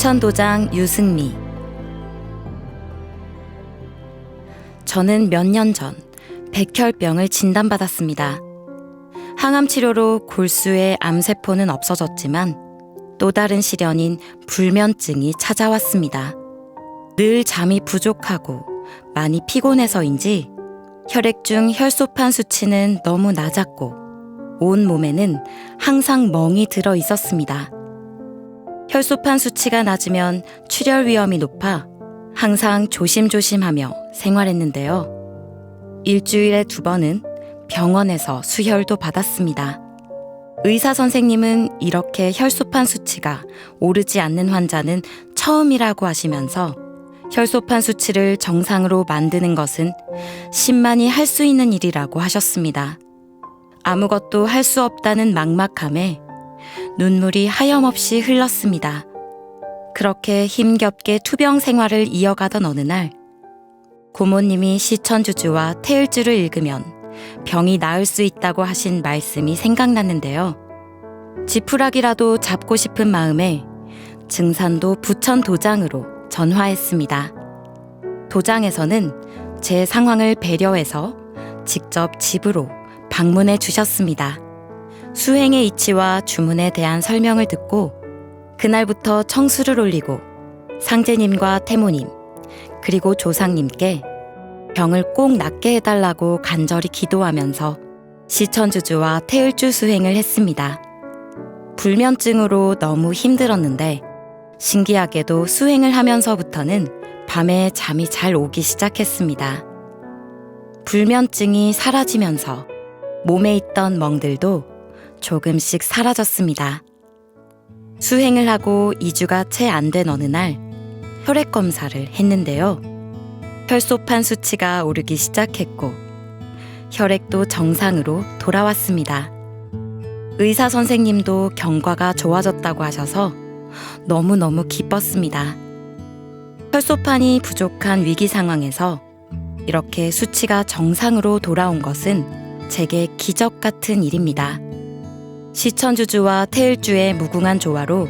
H: 부천도장 유승미. 저는 몇 년 전 백혈병을 진단받았습니다. 항암 치료로 골수의 암세포는 없어졌지만 또 다른 시련인 불면증이 찾아왔습니다. 늘 잠이 부족하고 많이 피곤해서인지 혈액 중 혈소판 수치는 너무 낮았고 온 몸에는 항상 멍이 들어 있었습니다. 혈소판 수치가 낮으면 출혈 위험이 높아 항상 조심조심하며 생활했는데요. 일주일에 2번은 병원에서 수혈도 받았습니다. 의사 선생님은 이렇게 혈소판 수치가 오르지 않는 환자는 처음이라고 하시면서 혈소판 수치를 정상으로 만드는 것은 신만이 할 수 있는 일이라고 하셨습니다. 아무것도 할 수 없다는 막막함에 눈물이 하염없이 흘렀습니다. 그렇게 힘겹게 투병 생활을 이어가던 어느 날 고모님이 시천주주와 태을주를 읽으면 병이 나을 수 있다고 하신 말씀이 생각났는데요. 지푸라기라도 잡고 싶은 마음에 증산도 부천도장으로 전화했습니다. 도장에서는 제 상황을 배려해서 직접 집으로 방문해 주셨습니다. 수행의 이치와 주문에 대한 설명을 듣고 그날부터 청수를 올리고 상제님과 태모님 그리고 조상님께 병을 꼭 낫게 해달라고 간절히 기도하면서 시천주주와 태을주 수행을 했습니다. 불면증으로 너무 힘들었는데 신기하게도 수행을 하면서부터는 밤에 잠이 잘 오기 시작했습니다. 불면증이 사라지면서 몸에 있던 멍들도 조금씩 사라졌습니다. 수행을 하고 2주가 채 안 된 어느 날 혈액 검사를 했는데요. 혈소판 수치가 오르기 시작했고 혈액도 정상으로 돌아왔습니다. 의사 선생님도 경과가 좋아졌다고 하셔서 너무너무 기뻤습니다. 혈소판이 부족한 위기 상황에서 이렇게 수치가 정상으로 돌아온 것은 제게 기적 같은 일입니다. 시천주주와 태을주의 무궁한 조화로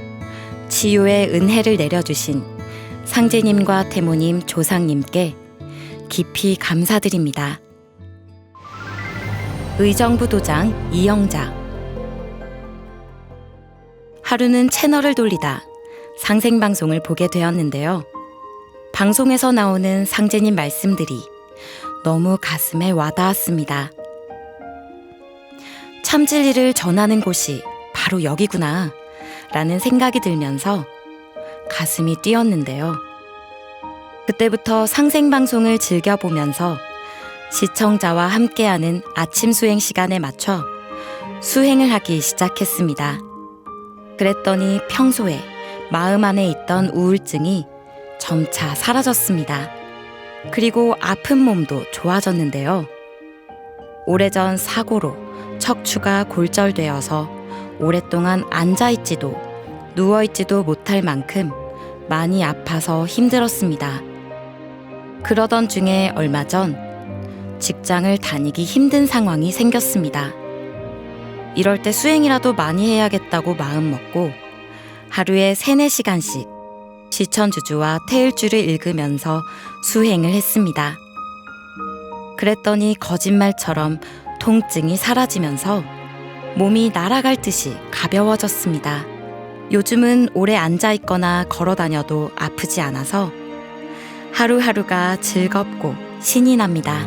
H: 치유의 은혜를 내려주신 상제님과 태모님, 조상님께 깊이 감사드립니다. 의정부 도장 이영자. 하루는 채널을 돌리다 상생방송을 보게 되었는데요. 방송에서 나오는 상제님 말씀들이 너무 가슴에 와닿았습니다. 참 진리를 전하는 곳이 바로 여기구나 라는 생각이 들면서 가슴이 뛰었는데요. 그때부터 상생방송을 즐겨보면서 시청자와 함께하는 아침 수행 시간에 맞춰 수행을 하기 시작했습니다. 그랬더니 평소에 마음 안에 있던 우울증이 점차 사라졌습니다. 그리고 아픈 몸도 좋아졌는데요. 오래전 사고로 척추가 골절되어서 오랫동안 앉아있지도 누워있지도 못할 만큼 많이 아파서 힘들었습니다. 그러던 중에 얼마 전 직장을 다니기 힘든 상황이 생겼습니다. 이럴 때 수행이라도 많이 해야겠다고 마음먹고 하루에 3-4시간씩 시천주주와 태을주를 읽으면서 수행을 했습니다. 그랬더니 거짓말처럼 통증이 사라지면서 몸이 날아갈 듯이 가벼워졌습니다. 요즘은 오래 앉아있거나 걸어다녀도 아프지 않아서 하루하루가 즐겁고 신이 납니다.